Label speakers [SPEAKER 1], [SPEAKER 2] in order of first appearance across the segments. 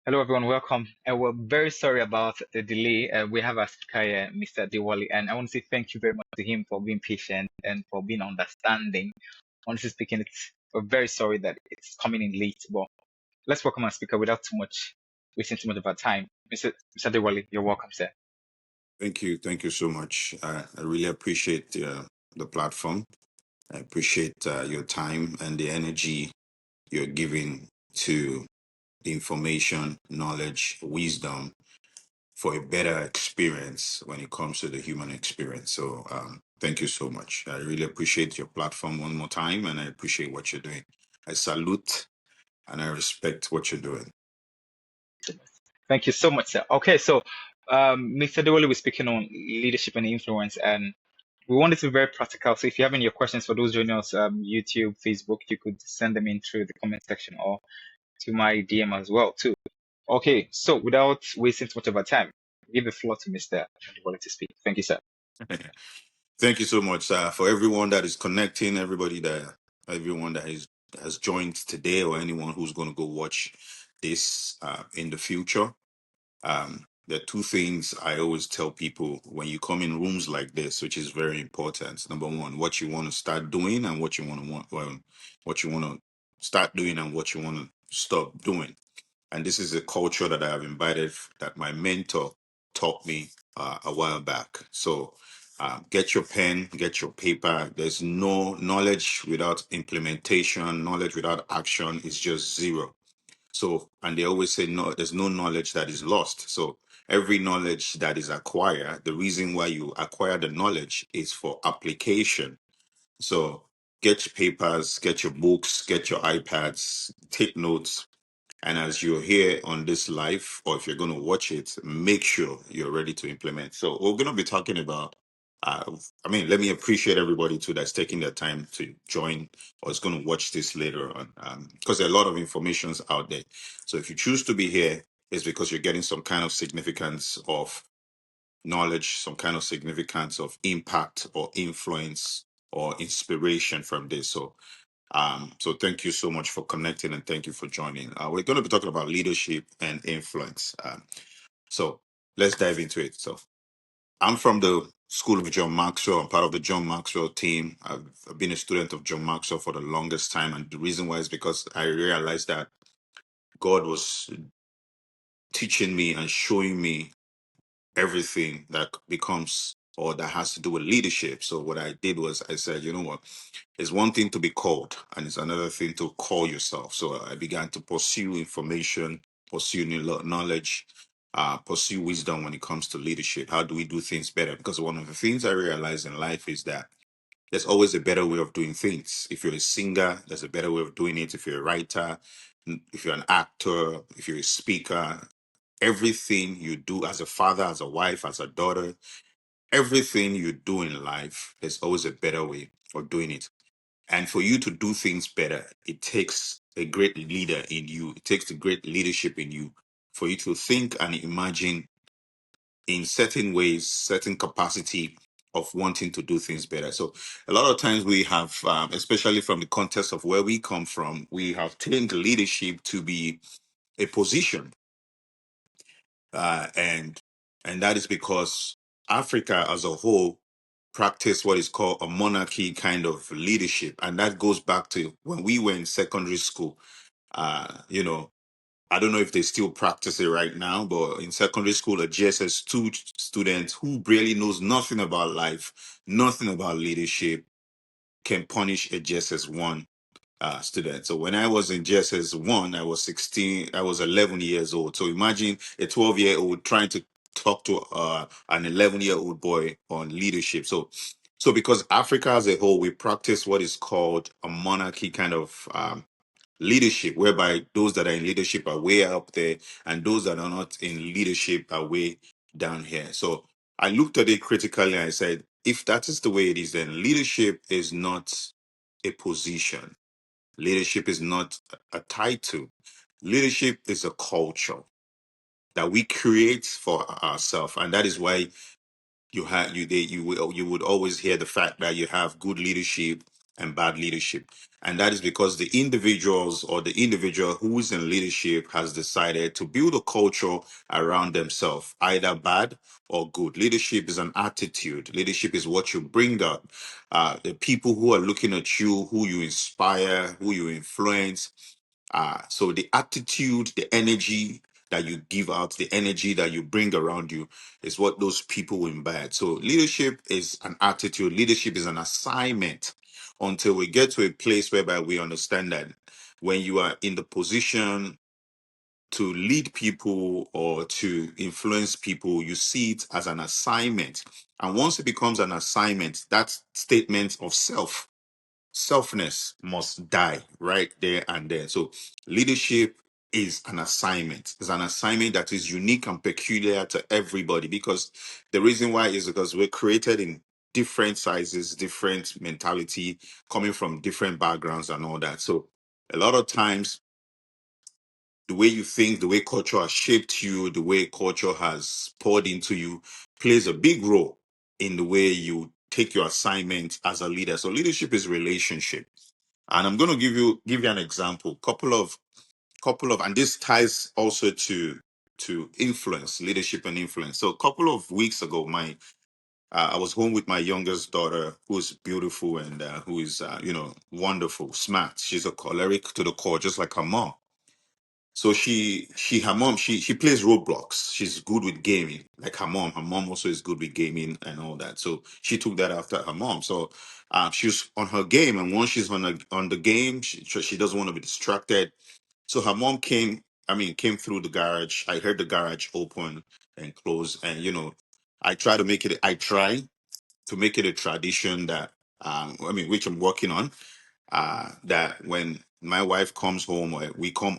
[SPEAKER 1] Hello, everyone. Welcome. And we're very sorry about the delay. We have our speaker here, Mr. Adewale, and I want to say thank you very much to him for being patient and for being understanding. Honestly speaking, we're very sorry that it's coming in late, but let's welcome our speaker without wasting too much of our time. Mr. Adewale, you're welcome, sir.
[SPEAKER 2] Thank you so much. I really appreciate the platform. I appreciate your time and the energy you're giving to the information, knowledge, wisdom for a better experience when it comes to the human experience. So, thank you so much. I really appreciate your platform one more time, and I appreciate what you're doing. I salute and I respect what you're doing.
[SPEAKER 1] Thank you so much, sir. Okay, so Mr. Adewale was speaking on leadership and influence, and we want it to be very practical. So if you have any questions for those joining us, YouTube, Facebook, you could send them in through the comment section or to my DM as well too. Okay, so without wasting too much of our time, give the floor to Mr. Adewale to speak. Thank you, sir.
[SPEAKER 2] Thank you so much for everyone that is connecting, everyone that has joined today, or anyone who's going to go watch this in the future. There are two things I always tell people when you come in rooms like this, which is very important. Number one, what you want to start doing and what you what you want to start doing and what you want to stop doing. And this is a culture that I have imbibed that my mentor taught me a while back. So get your pen, get your paper. There's no knowledge without implementation. Knowledge without action is just zero. So, and they always say, no, there's no knowledge that is lost. So every knowledge that is acquired, the reason why you acquire the knowledge is for application. So get your papers, get your books, get your iPads, take notes, and as you're here on this live, or if you're going to watch it, make sure you're ready to implement. So we're going to be talking about. Let me appreciate everybody too that's taking their time to join or is going to watch this later on, because there are a lot of informations out there. So if you choose to be here, it's because you're getting some kind of significance of knowledge, some kind of significance of impact or influence or inspiration from this. So thank you so much for connecting and thank you for joining. We're going to be talking about leadership and influence. So let's dive into it. So I'm from the School of John Maxwell. I'm part of the John Maxwell team. I've been a student of John Maxwell for the longest time. And the reason why is because I realized that God was teaching me and showing me everything that becomes or that has to do with leadership. So what I did was I said, you know what? It's one thing to be called, and it's another thing to call yourself. So I began to pursue information, pursue knowledge, pursue wisdom when it comes to leadership. How do we do things better? Because one of the things I realize in life is that there's always a better way of doing things. If you're a singer, there's a better way of doing it. If you're a writer, if you're an actor, if you're a speaker, everything you do as a father, as a wife, as a daughter, everything you do in life, there's always a better way of doing it. And for you to do things better, it takes a great leader in you. It takes a great leadership in you for you to think and imagine in certain ways, certain capacity of wanting to do things better. So a lot of times we have, especially from the context of where we come from, we have taken leadership to be a position, and that is because Africa as a whole practice what is called a monarchy kind of leadership, and that goes back to when we were in secondary school. You know, I don't know if they still practice it right now, but in secondary school, a GSS2 student who really knows nothing about life, nothing about leadership, can punish a GSS1 student. So when I was in GSS1, I was 16, I was 11 years old. So imagine a 12-year-old trying to talk to an 11-year-old boy on leadership. So because Africa as a whole, we practice what is called a monarchy kind of leadership, whereby those that are in leadership are way up there and those that are not in leadership are way down here. So I looked at it critically and I said, if that is the way it is, then leadership is not a position. Leadership is not a title. Leadership is a culture that we create for ourselves, and that is why you would always hear the fact that you have good leadership and bad leadership. And that is because the individuals or the individual who is in leadership has decided to build a culture around themselves, either bad or good. Leadership is an attitude. Leadership is what you bring up. The people who are looking at you, who you inspire, who you influence. So the attitude, the energy that you give out, the energy that you bring around you is what those people will imbibe. So leadership is an attitude. Leadership is an assignment until we get to a place whereby we understand that when you are in the position to lead people or to influence people, you see it as an assignment. And once it becomes an assignment, that statement of selfness must die right there and then. So leadership is an assignment. It's an assignment that is unique and peculiar to everybody, because the reason why is because we're created in different sizes, different mentality, coming from different backgrounds and all that. So a lot of times the way you think, the way culture has shaped you, the way culture has poured into you plays a big role in the way you take your assignment as a leader. So leadership is relationship. And I'm going to give you an example. Couple of, and this ties also to influence, leadership and influence. So a couple of weeks ago, I was home with my youngest daughter, who's beautiful and who is wonderful, smart. She's a choleric to the core, just like her mom. So her mom, she plays Roblox. She's good with gaming, like her mom. Her mom also is good with gaming and all that. So she took that after her mom. So she was on her game, and once she's on the game, she doesn't want to be distracted. So her mom came through the garage. I heard the garage open and close, and I try to make it a tradition that which I'm working on, that when my wife comes home or we come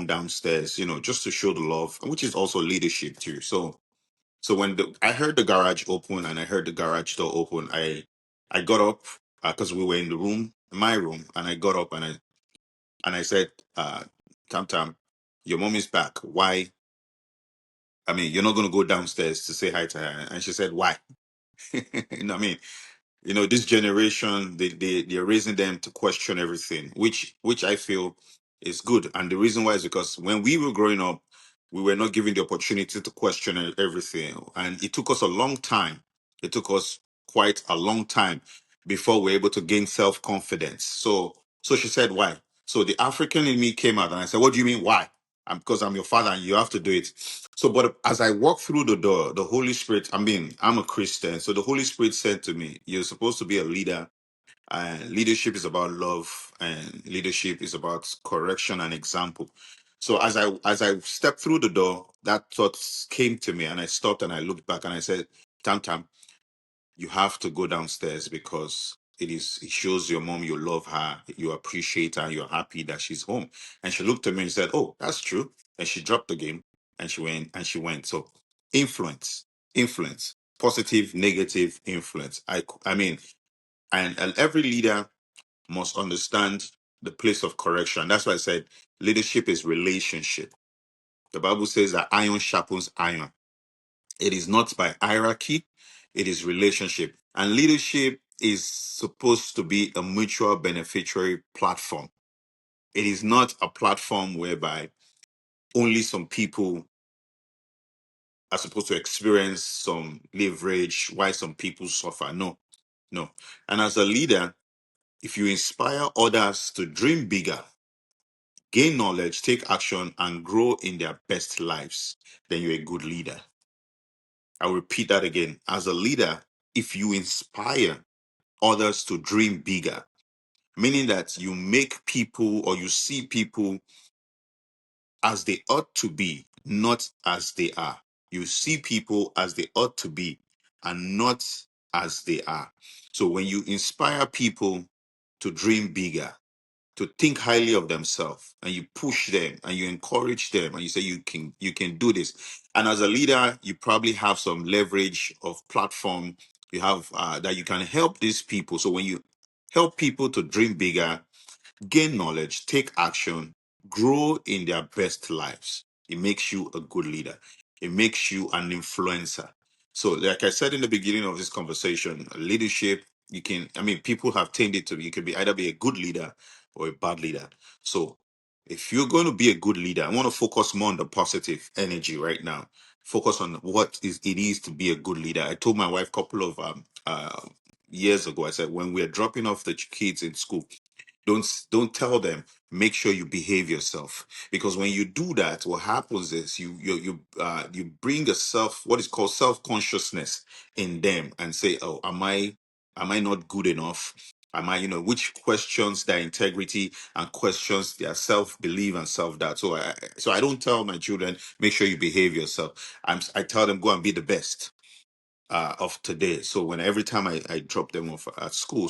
[SPEAKER 2] downstairs, just to show the love, which is also leadership too. So when I heard the garage open and I heard the garage door open, I got up because we were in the room, my room, and I got up and I said, Tam Tam, your mom is back. Why? I mean, you're not going to go downstairs to say hi to her. And she said, why? You know what I mean? This generation, they're raising them to question everything, which I feel is good. And the reason why is because when we were growing up, we were not given the opportunity to question everything, and it took us a long time. It took us quite a long time before we were able to gain self-confidence. So she said, why? So the African in me came out, and I said, what do you mean why? Because I'm your father and you have to do it. So, but as I walked through the door, the Holy Spirit, I'm a Christian. So the Holy Spirit said to me, you're supposed to be a leader, and leadership is about love, and leadership is about correction and example. So as I stepped through the door, that thought came to me, and I stopped and I looked back and I said, Tam Tam, you have to go downstairs because it shows your mom you love her, you appreciate her, you're happy that she's home. And she looked at me and said, oh, that's true. And she dropped the game and she went. So influence, positive, negative influence. I mean, and every leader must understand the place of correction. That's why I said leadership is relationship. The Bible says that iron sharpens iron. It is not by hierarchy, it is relationship. And leadership is supposed to be a mutual beneficiary platform. It is not a platform whereby only some people are supposed to experience some leverage, while some people suffer. No, no. And as a leader, if you inspire others to dream bigger, gain knowledge, take action, and grow in their best lives, then you're a good leader. I'll repeat that again. As a leader, if you inspire others to dream bigger, meaning that you make people or you see people as they ought to be, not as they are. You see people as they ought to be and not as they are. So when you inspire people to dream bigger, to think highly of themselves, and you push them and you encourage them and you say you can do this, and as a leader you probably have some leverage of platform you have, that you can help these people. So when you help people to dream bigger, gain knowledge, take action, grow in their best lives, it makes you a good leader. It makes you an influencer. So like I said in the beginning of this conversation, leadership you can, I mean, people have tamed it to, you could be either be a good leader or a bad leader. So if you're going to be a good leader, I want to focus more on the positive energy right now. Focus on what it is to be a good leader. I told my wife a couple of years ago, I said, when we're dropping off the kids in school, don't tell them, make sure you behave yourself, because when you do that, what happens is you bring a what is called self-consciousness in them, and say, oh, am I not good enough? Am I, which questions their integrity and questions their self-belief and self-doubt. So I don't tell my children, make sure you behave yourself. I tell them, go and be the best of today. So when every time I drop them off at school,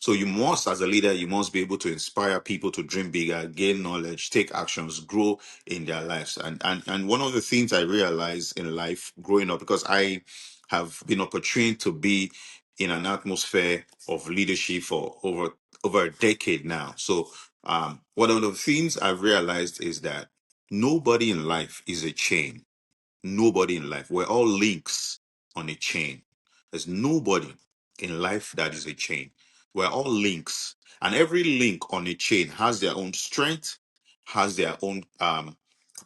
[SPEAKER 2] so you must, as a leader, you must be able to inspire people to dream bigger, gain knowledge, take actions, grow in their lives. And one of the things I realized in life growing up, because I have been opportune to be in an atmosphere of leadership for over a decade now. So one of the things I've realized is that nobody in life is a chain. Nobody in life. We're all links on a chain. There's nobody in life that is a chain. We're all links. And every link on a chain has their own strength, has their own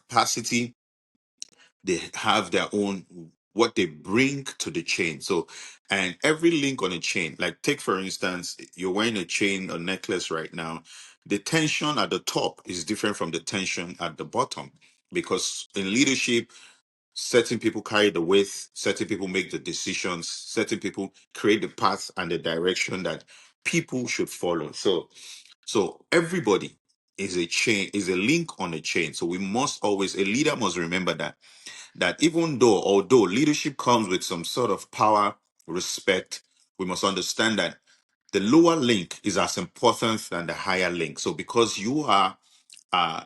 [SPEAKER 2] capacity. They have their own what they bring to the chain. So, and every link on a chain, like take for instance, you're wearing a chain, a necklace right now. The tension at the top is different from the tension at the bottom, because in leadership, certain people carry the weight, certain people make the decisions, certain people create the path and the direction that people should follow. So everybody is a chain, is a link on a chain. So we must always, a leader must remember that even though, although leadership comes with some sort of power, respect, we must understand that the lower link is as important than the higher link. So because uh,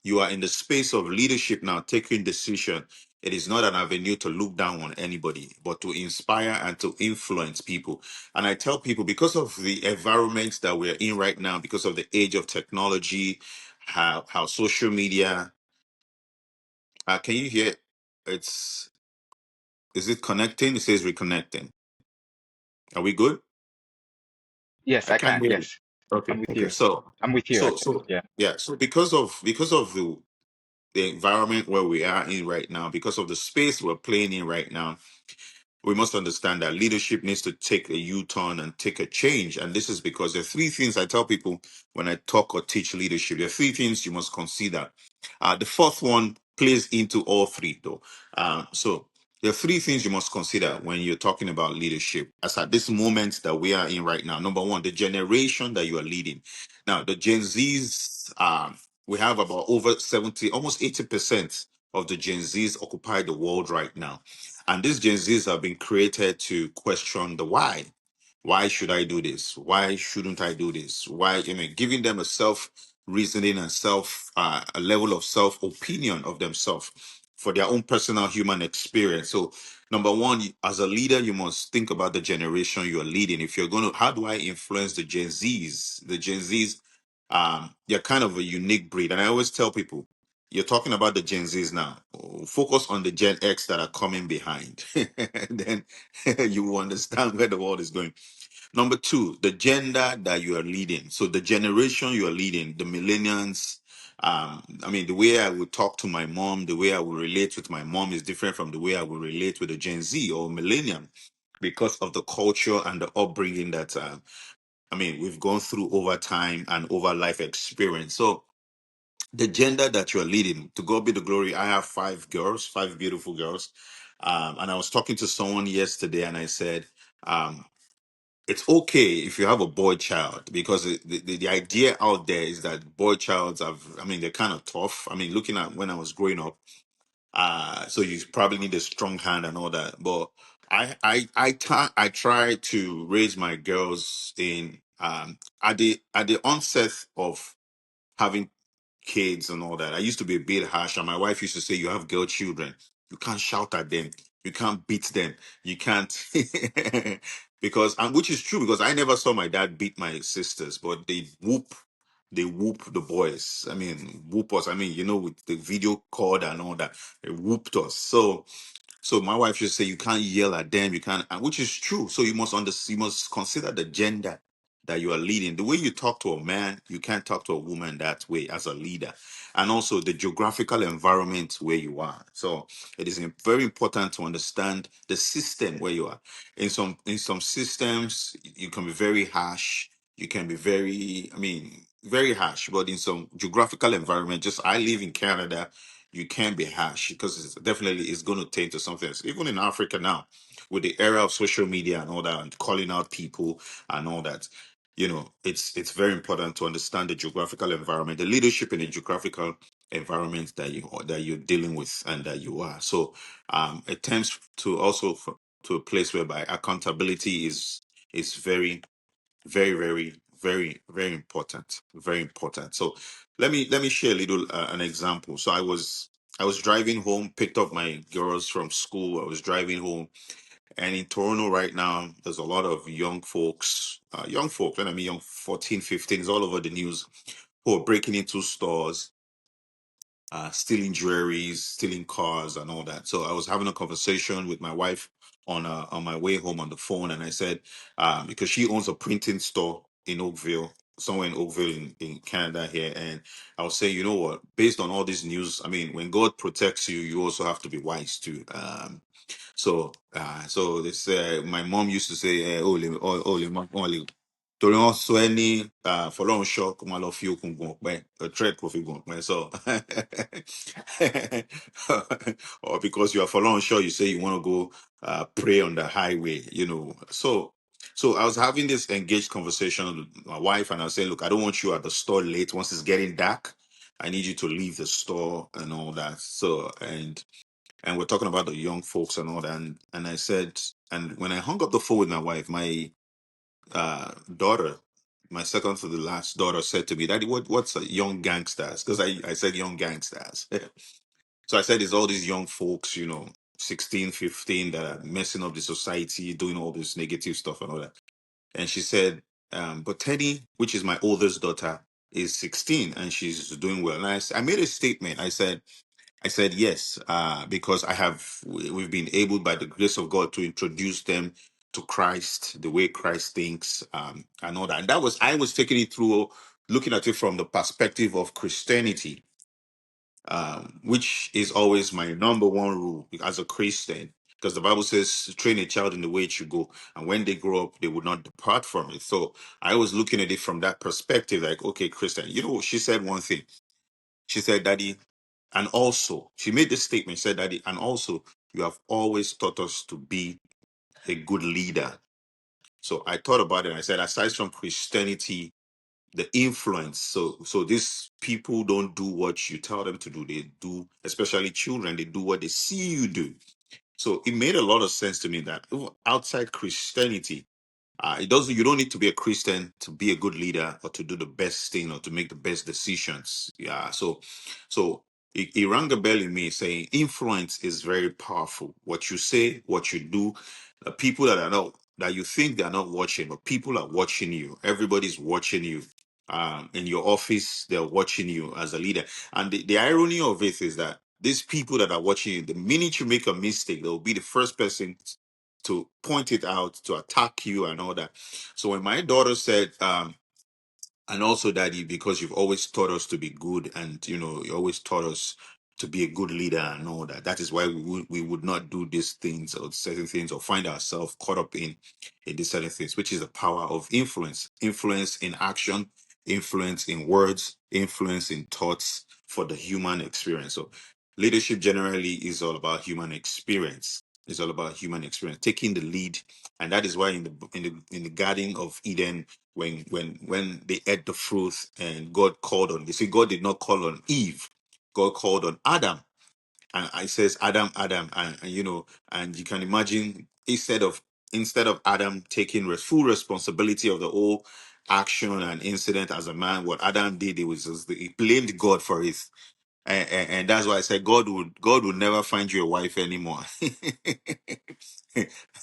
[SPEAKER 2] you are in the space of leadership now, taking decision. It is not an avenue to look down on anybody, but to inspire and to influence people. And I tell people, because of the environment that we're in right now, because of the age of technology, how social media, can you hear? It's is it connecting? It says reconnecting. Are we good?
[SPEAKER 1] Yes,
[SPEAKER 2] I
[SPEAKER 1] I
[SPEAKER 2] can't
[SPEAKER 1] can.
[SPEAKER 2] hear you.
[SPEAKER 1] Yes, I'm
[SPEAKER 2] Okay,
[SPEAKER 1] with
[SPEAKER 2] okay.
[SPEAKER 1] you.
[SPEAKER 2] So
[SPEAKER 1] I'm with you
[SPEAKER 2] so
[SPEAKER 1] actually.
[SPEAKER 2] so
[SPEAKER 1] Yeah.
[SPEAKER 2] yeah. So because of the environment where we are in right now, because of the space we're playing in right now, we must understand that leadership needs to take a U-turn and take a change. And this is because there are three things I tell people when I talk or teach leadership. There are three things you must consider. The fourth one plays into all three, though. So there are three things you must consider when you're talking about leadership. As at this moment that we are in right now, number one, the generation that you are leading. Now, the Gen Zs, we have about over 70, almost 80% of the Gen Zs occupy the world right now. And these Gen Zs have been created to question the why. Why should I do this? Why shouldn't I do this? Why, giving them a self reasoning and a level of self opinion of themselves for their own personal human experience. So, number one, as a leader, you must think about the generation you're leading. If you're going to, how do I influence the Gen Zs? The Gen Zs, they're kind of a unique breed. And I always tell people, you're talking about the Gen Zs now. Focus on the Gen X that are coming behind. Then you will understand where the world is going. Number two, the gender that you are leading. So the generation you are leading, the millennials. The way I would talk to my mom, the way I will relate with my mom is different from the way I will relate with a Gen Z or millennium, because of the culture and the upbringing that we've gone through over time and over life experience. So the gender that you're leading, to God be the glory. I have five girls, five beautiful girls. And I was talking to someone yesterday and I said, it's okay if you have a boy child, because the idea out there is that boy childs have, they're kind of tough. Looking at when I was growing up, so you probably need a strong hand and all that. But I try to raise my girls in, at the onset of having kids and all that. I used to be a bit harsh, and my wife used to say, "You have girl children. You can't shout at them. You can't beat them. You can't," because, and which is true, because I never saw my dad beat my sisters, but they whoop the boys. Whoop us. With the video cord and all that, they whooped us. So So my wife used to say you can't yell at them, you can't, and which is true. So you must consider the gender that you are leading. The way you talk to a man, you can't talk to a woman that way as a leader, and also the geographical environment where you are. So it is very important to understand the system where you are. In some systems, you can be very harsh. You can be very, I mean, very harsh. But in some geographical environment, just I live in Canada, you can be harsh because it's definitely it's going to take to something else. Even in Africa now, with the era of social media and all that, and calling out people and all that, it's very important to understand the geographical environment, the leadership in the geographical environment that you're dealing with and that you are. So it tends to also to a place whereby accountability is very, very, very, very, very important. Very important. So let me share a little an example. So I was driving home, picked up my girls from school. I was driving home, and in Toronto right now, there's a lot of young folks, when I mean young 14, 15, it's all over the news, who are breaking into stores, stealing jewelries, stealing cars, and all that. So I was having a conversation with my wife on my way home on the phone, and I said, because she owns a printing store in Oakville, somewhere in Oakville in Canada here, and I was saying, you know what? Based on all this news, I mean, when God protects you, you also have to be wise too. So this my mom used to say, "Ole, torí wọn sọ ẹ ní fọlọ́runṣọ́ kó máa lọ fi okùn gùn ọ̀pẹ thread kò fi gùn ọ̀pẹ so or because you are fọlọ́runṣọ́ you say you want to go pray on the highway, so I was having this engaged conversation with my wife, and I was saying, look, I don't want you at the store late. Once it's getting dark, I need you to leave the store and all that. So and we're talking about the young folks and all that, and I said, and when I hung up the phone with my wife, my daughter, my second to the last daughter, said to me, Daddy, what's a young gangsters? Because I said young gangsters. So I said, it's all these young folks, 16, 15, that are messing up the society, doing all this negative stuff and all that. And she said, but Teddy, which is my oldest daughter, is 16 and she's doing well. And I made a statement. I said yes, because we've been able by the grace of God to introduce them to Christ, the way Christ thinks, and all that. And I was taking it through, looking at it from the perspective of Christianity, which is always my number one rule as a Christian, because the Bible says, train a child in the way it should go, and when they grow up, they would not depart from it. So I was looking at it from that perspective, like, okay, Christian, she said one thing. She said, Daddy, and also, she made this statement, said, Daddy, and also, you have always taught us to be a good leader. So I thought about it, and I said, aside from Christianity, the influence. So these people don't do what you tell them to do. They do, especially children, they do what they see you do. So it made a lot of sense to me that outside Christianity, you don't need to be a Christian to be a good leader or to do the best thing or to make the best decisions. Yeah. So it rang a bell in me saying influence is very powerful. What you say, what you do, people that you think they're not watching, but people are watching you. Everybody's watching you. In your office, they're watching you as a leader. And the irony of it is that these people that are watching you, the minute you make a mistake, they'll be the first person to point it out, to attack you and all that. So when my daughter said, and also, Daddy, because you've always taught us to be good, and you always taught us to be a good leader and all that. That is why we would not do these things or certain things or find ourselves caught up in these certain things, which is the power of influence in action, influence in words, influence in thoughts for the human experience. So leadership generally is all about human experience. It's all about human experience, taking the lead, and that is why in the Garden of Eden, when they ate the fruit and God called on, you see, God did not call on Eve, God called on Adam, and I says Adam, Adam, and and you can imagine, instead of Adam taking full responsibility of the whole action and incident as a man, what Adam did, he blamed God for it. And that's why I said God would never find you a wife anymore.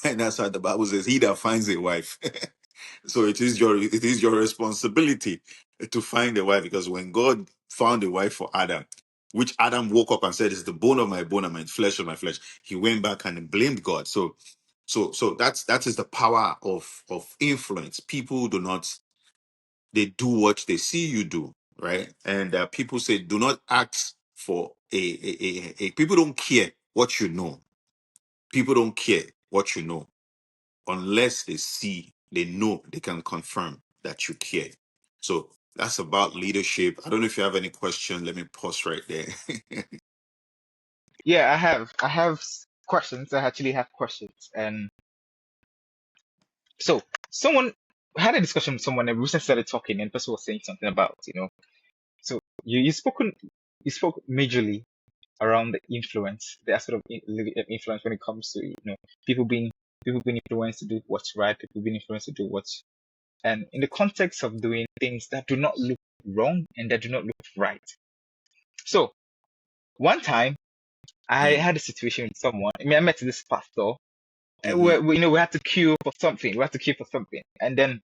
[SPEAKER 2] And that's what the Bible says, he that finds a wife. So it is your responsibility to find a wife, because when God found a wife for Adam, which Adam woke up and said is the bone of my bone and my flesh of my flesh. He went back and blamed God. So that is the power of influence. People do not, they do what they see you do, right? And people say, do not ask for a people don't care what you know. People don't care what you know unless they see, they know, they can confirm that you care. So that's about leadership. I don't know if you have any question. Let me pause right there.
[SPEAKER 1] Yeah, I have questions. I actually have questions. And so someone had a discussion with someone and we recently started talking and the person was saying something about, so you spoke majorly around the influence, the aspect of influence when it comes to, people being people being influenced to do what's right, people being influenced to do what's, and in the context of doing things that do not look wrong and that do not look right. So one time I
[SPEAKER 2] Mm,
[SPEAKER 1] had a situation with someone. I mean, I met this pastor.
[SPEAKER 2] mhm,
[SPEAKER 1] We had to queue for something. We had to queue for something, and then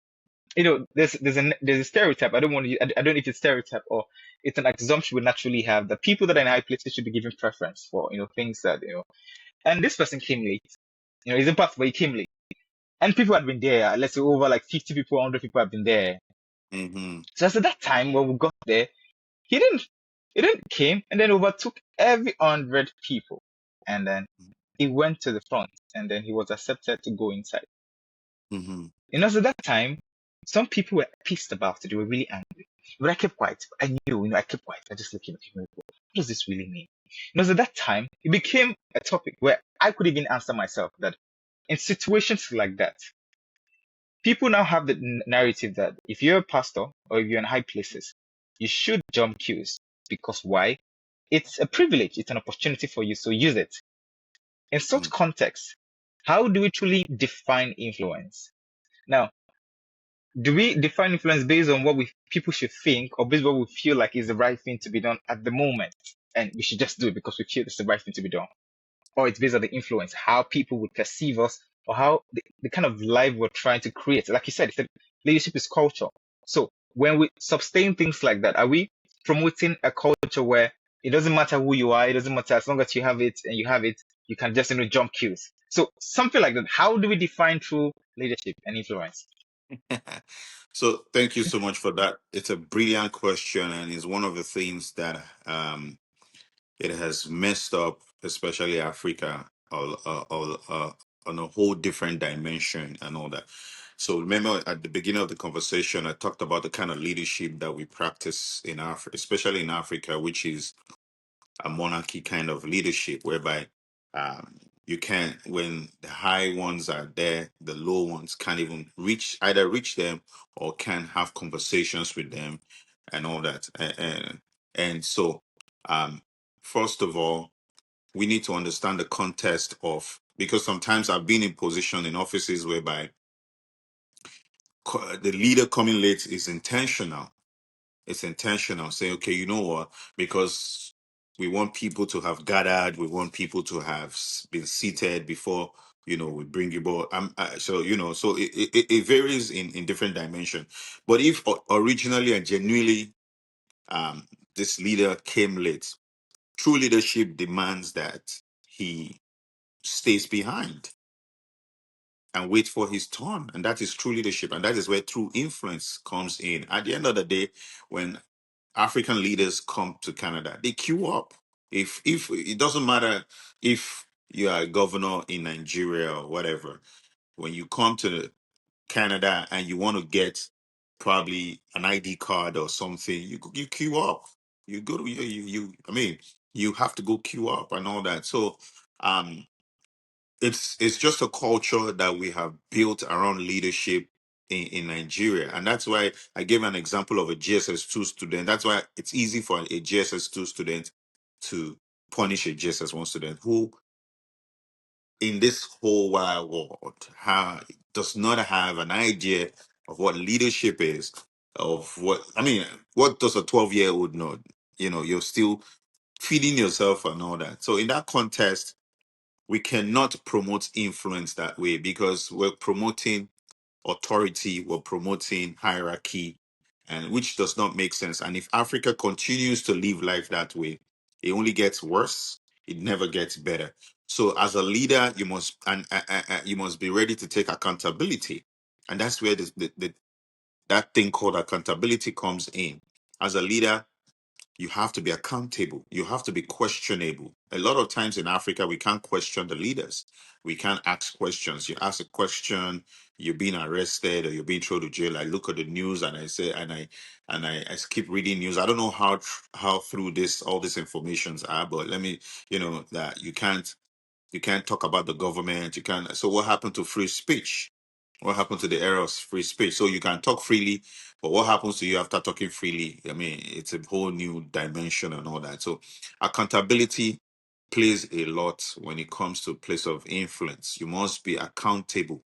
[SPEAKER 1] there's a stereotype. I don't want to. I don't know if it's stereotype or it's an assumption we naturally have that people that are in high places should be given preference for things that. And this person came late. He's a pastor, but he came late, and people had been there. Let's say over like 50 people, 100 people have been there.
[SPEAKER 2] mhm,
[SPEAKER 1] So at that time when we got there, he didn't. He didn't came and then overtook every 100 people, and then he went to the front, and then he was accepted to go inside.
[SPEAKER 2] mhm.
[SPEAKER 1] So that time, some people were pissed about it. They were really angry. But I kept quiet. I knew, I kept quiet. I just looking at him. What does this really mean? So that time, it became a topic where I could even answer myself that in situations like that, people now have the narrative that if you're a pastor or if you're in high places, you should jump queues. Because why? It's a privilege. It's an opportunity for you. So use it. In such
[SPEAKER 2] Mm.
[SPEAKER 1] context, how do we truly define influence? Now, do we define influence based on what we people should think or based on what we feel like is the right thing to be done at the moment? And we should just do it because we feel it's the right thing to be done. Or it's based on the influence, how people would perceive us or how the kind of life we're trying to create. Like you said, leadership is culture. So when we sustain things like that, are we promoting a culture where it doesn't matter who you are, it doesn't matter as long as you have it and you have it, you can just jump queues. So something like that. How do we define true leadership and influence?
[SPEAKER 2] So thank you so much for that. It's a brilliant question, and it's one of the things that it has messed up, especially Africa, on a whole different dimension and all that. So remember at the beginning of the conversation, I talked about the kind of leadership that we practice in Africa, especially in Africa, which is a monarchy kind of leadership, whereby you can't, when the high ones are there, the low ones can't even either reach them or can have conversations with them and all that. And so, um, first of all, we need to understand the context of, because sometimes I've been in position in offices whereby the leader coming late is intentional. It's intentional. Say, okay, you know what? Because we want people to have gathered, we want people to have been seated before we bring you board. So so it varies in different dimension. But if originally and genuinely um, this leader came late, true leadership demands that he stays behind and wait for his turn, and that is true leadership, and that is where true influence comes in. At the end of the day, when African leaders come to Canada, they queue up. If it doesn't matter if you are a governor in Nigeria or whatever, when you come to Canada and you want to get probably an ID card or something, you queue up. You go to I mean, you have to go queue up and all that. So um it's just a culture that we have built around leadership in Nigeria. And that's why I gave an example of a GSS2 student. That's why it's easy for a GSS2 student to punish a GSS1 student who, in this whole wide world, does not have an idea of what leadership is, of what does a 12-year-old know? You're still feeding yourself and all that. So in that context, we cannot promote influence that way because we're promoting authority, we're promoting hierarchy, and which does not make sense. And if Africa continues to live life that way, It only gets worse. It never gets better. So as a leader, you must you must be ready to take accountability, and that's where that thing called accountability comes in. As a leader, you have to be accountable. You have to be questionable. A lot of times in Africa, we can't question the leaders. We can't ask questions. You ask a question, you're being arrested or you're being thrown to jail. I look at the news and I say, I keep reading news. I don't know how through this all these informations are, but let me, that you can't talk about the government. You can't. So what happened to free speech? What happened to the era of free speech? So you can talk freely, but what happens to you after talking freely? I mean, it's a whole new dimension and all that. So accountability plays a lot when it comes to place of influence. You must be accountable.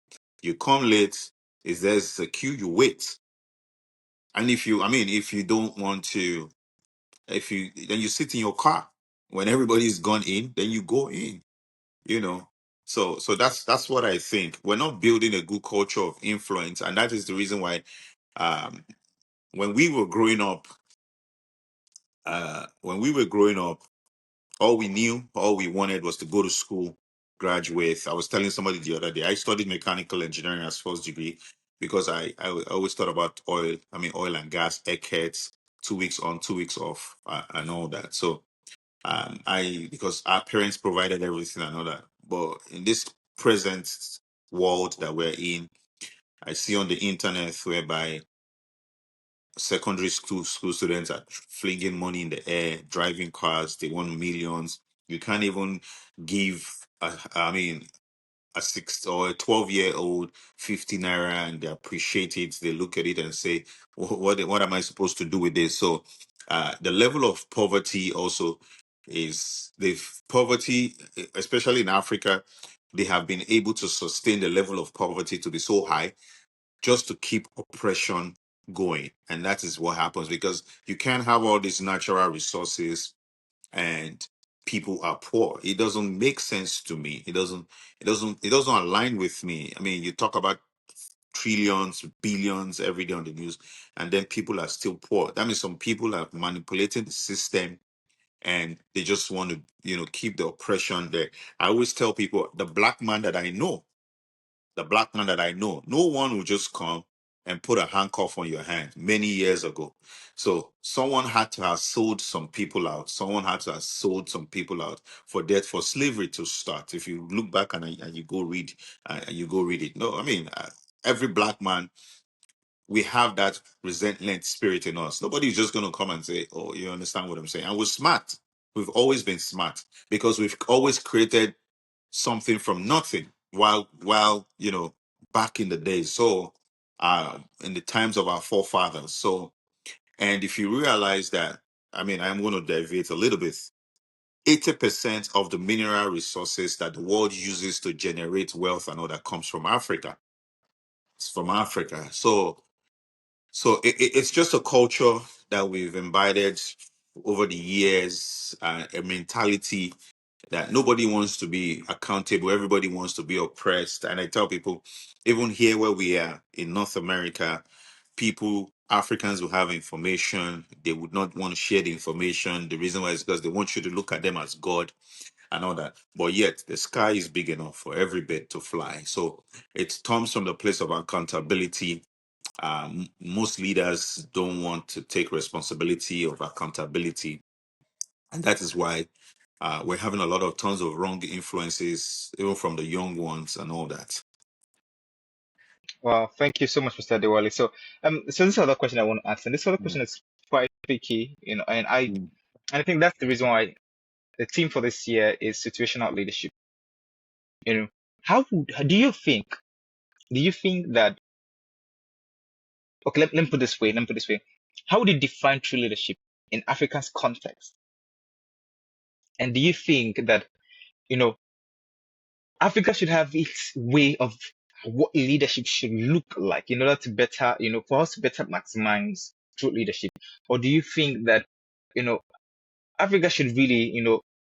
[SPEAKER 2] You come late, is there's a queue, you wait. And if you don't want to, if you then you sit in your car. When everybody's gone in, then you go in, you know. So that's what I think. We're not building a good culture of influence, and that is the reason why um when we were growing up, all we knew, all we wanted was to go to school, graduate. I was telling somebody the other day, I studied mechanical engineering as first degree because I always thought about oil and gas, eckheads, 2 weeks on, 2 weeks off, and all that. So I because our parents provided everything and all that. But in this present world that we're in, I see on the internet whereby secondary school students are flinging money in the air, driving cars, they want millions. You can't even give a 6 or a 12-year-old 50 naira and they appreciate it. They look at it and say, what am I supposed to do with this? So the level of poverty also is the poverty, especially in Africa, they have been able to sustain the level of poverty to be so high just to keep oppression going. And that is what happens because you can't have all these natural resources and people are poor. It doesn't make sense to me. It doesn't align with me. I mean, you talk about trillions, billions every day on the news, and then people are still poor. That means some people are manipulating the system and they just want to, keep the oppression there. I always tell people the black man that I know, no one will just come and put a handcuff on your hand many years ago. So someone had to have sold some people out. Someone had to have sold some people out for slavery to start. If you look back and you go read it. No, every black man, we have that resentment spirit in us. Nobody's just going to come and say, "Oh, you understand what I'm saying?" And we're smart. We've always been smart because we've always created something from nothing while back in the days, so in the times of our forefathers. So, and if you realize that, I'm going to deviate a little bit. 80% of the mineral resources that the world uses to generate wealth and all that comes from Africa. It's from Africa. So it's just a culture that we've imbibed over the years, a mentality that nobody wants to be accountable. Everybody wants to be oppressed. And I tell people, even here where we are in North America, Africans will have information. They would not want to share the information. The reason why is because they want you to look at them as God and all that. But yet the sky is big enough for every bird to fly. So it comes from the place of accountability. Most leaders don't want to take responsibility of accountability. And that is why we're having a lot of tons of wrong influences, even from the young ones and all that.
[SPEAKER 1] Well, thank you so much, Mr. Adewale. So this other question I want to ask, and this other
[SPEAKER 2] Mm,
[SPEAKER 1] question is quite tricky, and
[SPEAKER 2] mm,
[SPEAKER 1] I think that's the reason why the theme for this year is situational leadership. You know, do you think? Do you think that? Okay, let me put this way. Let me put this way. How would you define true leadership in Africa's context? And do you think that you know Africa should have its way of what leadership should look like in order to better, for us to better maximize true leadership? Or do you think that, you know, Africa should really,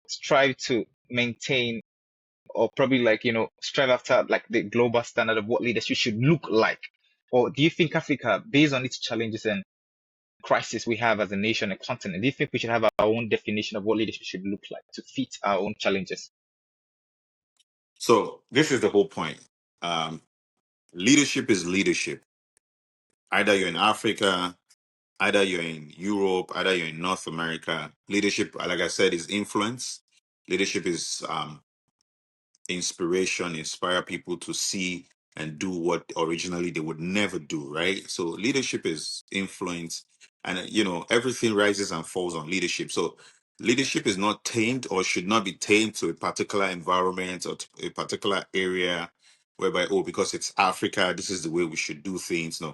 [SPEAKER 1] strive to maintain or probably like, strive after like the global standard of what leadership should look like? Or do you think Africa, based on its challenges and crisis we have as a nation and continent? Do you think we should have our own definition of what leadership should look like to fit our own challenges?
[SPEAKER 2] So this is the whole point. Um, Leadership is leadership. Either you're in Africa, either you're in Europe, either you're in North America. Leadership, like I said, is influence. Leadership is inspiration, inspire people to see and do what originally they would never do, right? So leadership is influence, and everything rises and falls on leadership. So leadership is not tamed or should not be tamed to a particular environment or to a particular area whereby, oh, because it's Africa, this is the way we should do things. No,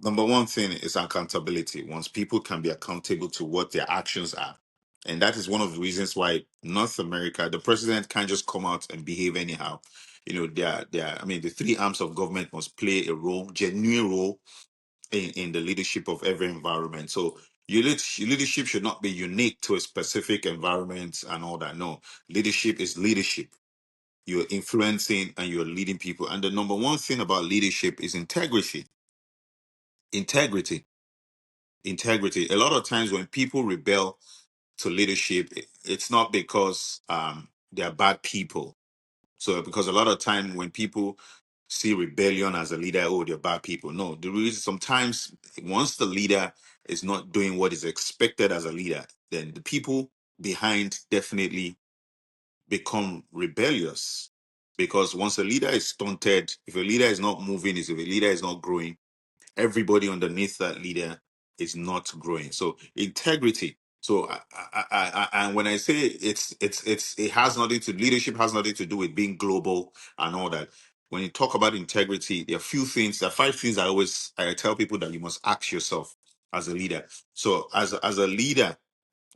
[SPEAKER 2] number one thing is accountability. Once people can be accountable to what their actions are. And that is one of the reasons why North America, the president can't just come out and behave anyhow. I mean, the three arms of government must play a role, genuine role in the leadership of every environment. So your leadership should not be unique to a specific environment and all that. No, leadership is leadership. You're influencing and you're leading people. And the number one thing about leadership is integrity. Integrity integrity. A lot of times when people rebel to leadership, it's not because they're bad people. So because a lot of time when people see rebellion as a leader, oh, they're bad people. No, the reason sometimes once the leader is not doing what is expected as a leader, then the people behind definitely become rebellious. Because once a leader is stunted, if a leader is not moving, if a leader is not growing, everybody underneath that leader is not growing. So integrity. So and when I say it has nothing to leadership has nothing to do with being global and all that. When you talk about integrity, there are few things. There are five things I tell people that you must ask yourself as a leader. So as a leader,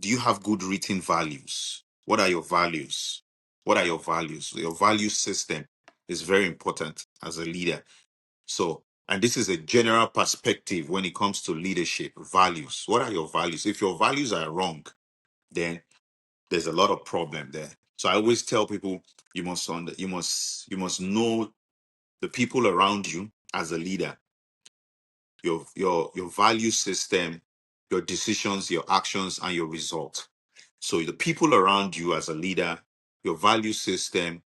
[SPEAKER 2] do you have good written values? What are your values? What are your values? Your value system is very important as a leader. So, and this is a general perspective when it comes to leadership, values. What are your values? If your values are wrong, then there's a lot of problem there. So I always tell people you must know the people around you as a leader, your value system, your decisions, your actions, and your result. So the people around you as a leader, your value system,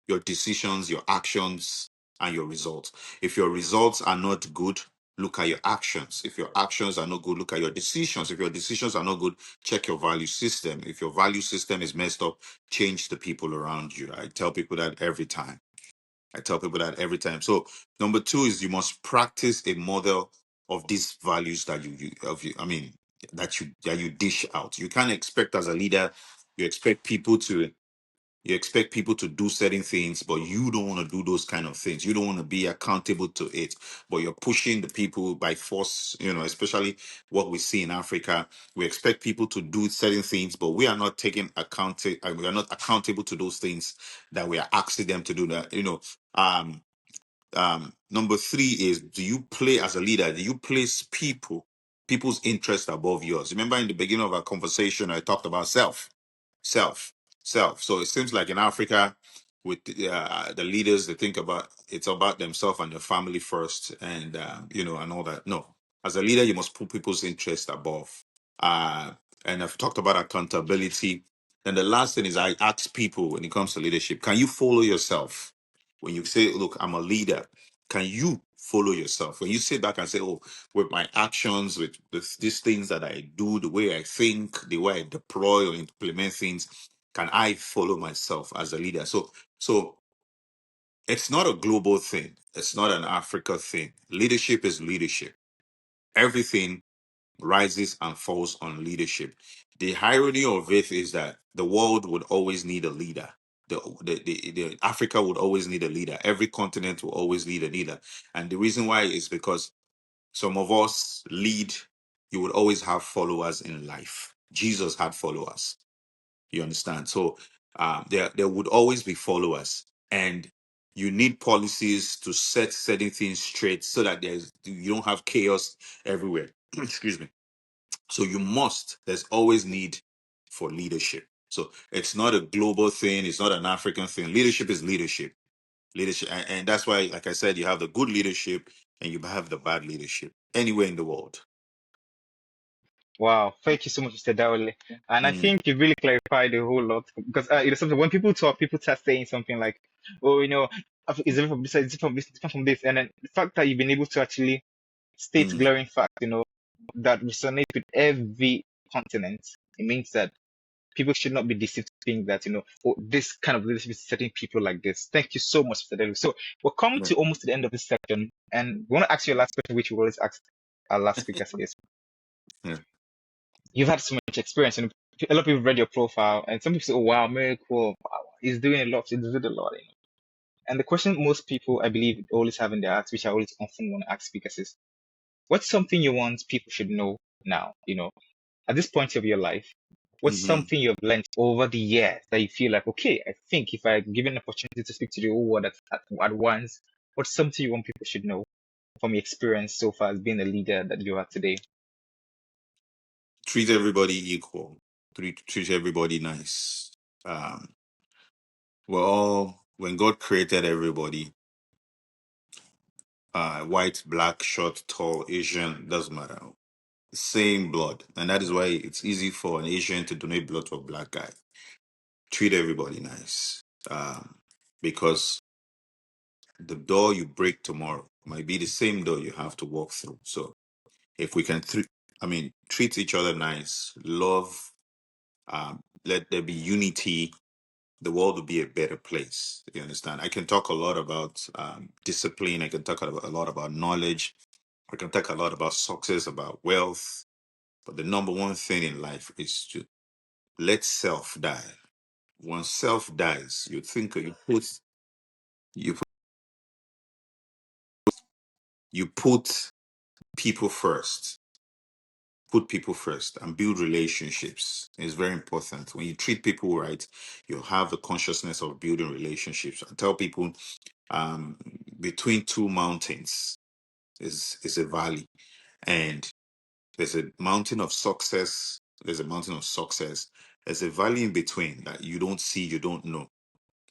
[SPEAKER 2] your decisions, your actions, and your results. If your results are not good, look at your actions. If your actions are not good, look at your decisions. If your decisions are not good, check your value system. If your value system is messed up, change the people around you. I tell people that every time. So number two is you must practice a model of these values that that you dish out. You can't expect as a leader, you expect people to do certain things, but you don't want to do those kind of things. You don't want to be accountable to it, but you're pushing the people by force, especially what we see in Africa. We expect people to do certain things, but we are not we are not accountable to those things that we are asking them to do that. Um, Number three is, do you play as a leader? Do you place people's interest above yours? Remember in the beginning of our conversation, I talked about self self. So it seems like in Africa with the leaders, they think about it's about themselves and their family first, and and all that. No, as a leader you must put people's interest above. uh and I've talked about accountability. And the last thing is, I ask people when it comes to leadership, can you follow yourself? When you say, look, I'm a leader, can you follow yourself? When you sit back and say, oh, with my actions, with these things that I do, the way I think, the way I deploy or implement things, can I follow myself as a leader? So it's not a global thing. It's not an Africa thing. Leadership is leadership. Everything rises and falls on leadership. The irony of it is that the world would always need a leader. The Africa would always need a leader. Every continent will always need a leader. And the reason why is because some of us lead, you would always have followers in life. Jesus had followers. You understand? So there would always be followers, and you need policies to set certain things straight so that you don't have chaos everywhere. Excuse me. So there's always need for leadership. So it's not a global thing. It's not an African thing. Leadership is leadership. Leadership, and that's why, like I said, you have the good leadership and you have the bad leadership anywhere in the world.
[SPEAKER 1] Wow, thank you so much, Mr. Dowley. And I
[SPEAKER 2] Mm,
[SPEAKER 1] think you really clarified a whole lot because something when people talk, people start saying something like, "Oh, it's different from this, it's different from this," and then the fact that you've been able to actually state
[SPEAKER 2] mm,
[SPEAKER 1] glaring facts, that resonate with every continent, it means that people should not be deceived to think that, oh, this kind of leadership is setting people like this. Thank you so much, Mr. Dowley. So we're coming
[SPEAKER 2] yeah,
[SPEAKER 1] to almost the end of this section, and we want to ask you a last question, which we always ask our last speakers is.
[SPEAKER 2] yeah.
[SPEAKER 1] You've had so much experience, and a lot of people read your profile, and some people say, "Oh wow, Miracle, wow, he's doing a lot, he's doing a lot." And the question most people, I believe, always have in their hearts, which I always often want to ask speakers, is, what's something you want people should know now? At this point of your life, what's
[SPEAKER 2] Hmm.
[SPEAKER 1] something you've learned over the years that you feel like, okay, I think if I given an opportunity to speak to the whole world at once, what's something you want people should know from your experience so far as being a leader that you are today?
[SPEAKER 2] Treat everybody equal. Treat everybody nice. Um, when God created everybody, white, black, short, tall, Asian, doesn't matter. Same blood. And that is why it's easy for an Asian to donate blood to a black guy. Treat everybody nice. Because the door you break tomorrow might be the same door you have to walk through. So if we can, treat each other nice, love, let there be unity, the world will be a better place. You understand? I can talk a lot about discipline. I can talk a lot about knowledge. I can talk a lot about success, about wealth. But the number one thing in life is to let self die. Once self dies, you put, you put people first. Put people first and build relationships. It's very important. When you treat people right, you have the consciousness of building relationships. I tell people, um, between two mountains is a valley, and there's a mountain of success. There's a mountain of success. There's a valley in between that you don't see, you don't know.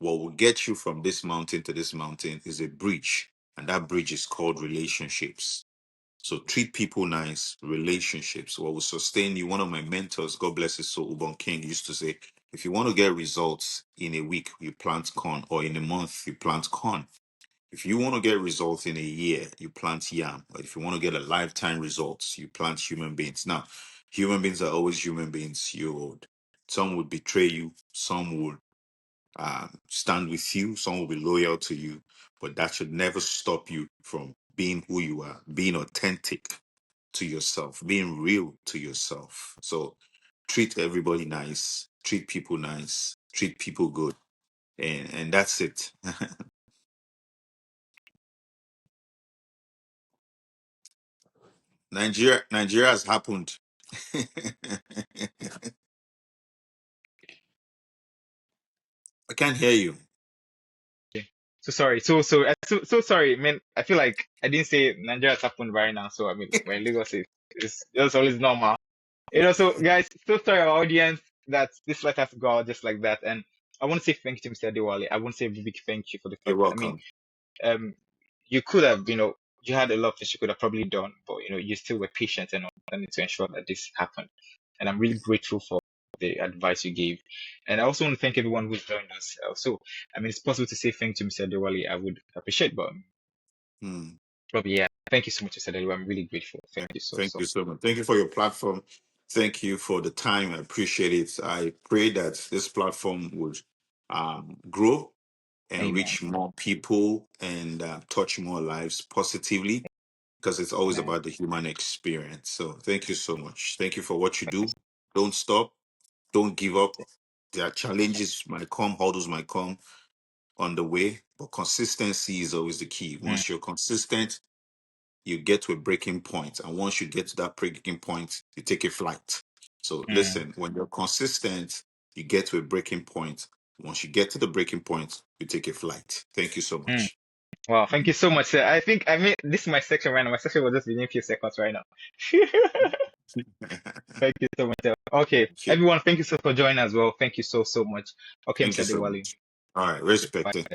[SPEAKER 2] What will get you from this mountain to this mountain is a bridge, and that bridge is called relationships. So treat people nice, relationships. What will sustain you? One of my mentors, God bless his soul, Ubon King, used to say, if you want to get results in a week, you plant corn, or in a month, you plant corn. If you want to get results in a year, you plant yam. But if you want to get a lifetime results, you plant human beings. Now, human beings are always human beings. Some would betray you, some would stand with you, some will be loyal to you, but that should never stop you from being who you are, being authentic to yourself, being real to yourself. So treat everybody nice, treat people nice, treat people good, and that's it. Nigeria has happened. I can't hear you.
[SPEAKER 1] Okay. So sorry. So sorry, man. I feel like I didn't say Nigeria has happened right now. So I mean, when Lagos is it's just always normal. So guys, so sorry our audience that this let us go out just like that. And I want to say thank you to Mr. Adewale. I want to say a big thank you for the
[SPEAKER 2] You're
[SPEAKER 1] fact that, I mean,
[SPEAKER 2] welcome.
[SPEAKER 1] um, you could have, you had a lot of things you could have probably done, but you still were patient and wanted to ensure that this happened. And I'm really grateful for the advice you gave. And I also want to thank everyone who's joined us. So, I mean, it's possible to say thank you, Mr. Adewale. I would appreciate, but
[SPEAKER 2] Hmm.
[SPEAKER 1] probably, yeah. Thank you so much, Mr. Adewale. I'm really grateful. Thank you
[SPEAKER 2] Thank
[SPEAKER 1] so.
[SPEAKER 2] you so much. Thank you for your platform. Thank you for the time. I appreciate it. I pray that this platform would grow and
[SPEAKER 1] Amen.
[SPEAKER 2] reach more people and touch more lives positively, because it's always
[SPEAKER 1] Amen.
[SPEAKER 2] about the human experience. So thank you so much. Thank you for what you do. Don't stop. Don't give up. There are challenges might come, hurdles might come on the way, but consistency is always the key.
[SPEAKER 1] Mm,
[SPEAKER 2] Once you're consistent, you get to a breaking point, and once you get to that breaking point, you take a flight. So
[SPEAKER 1] mm,
[SPEAKER 2] listen, when you're consistent, you get to a breaking point. Once you get to the breaking point, you take a flight. Thank you so
[SPEAKER 1] mm.
[SPEAKER 2] much.
[SPEAKER 1] Wow, thank you so much, sir. I mean, this is my section right now. My section was just within a few seconds right now. Thank you so much, sir. Okay,
[SPEAKER 2] Thank you.
[SPEAKER 1] everyone, thank you so for joining as well. Thank you so much. Okay,
[SPEAKER 2] Thank you
[SPEAKER 1] Mr.
[SPEAKER 2] so
[SPEAKER 1] Diwali.
[SPEAKER 2] much. All right,
[SPEAKER 1] Okay, bye.
[SPEAKER 2] respect.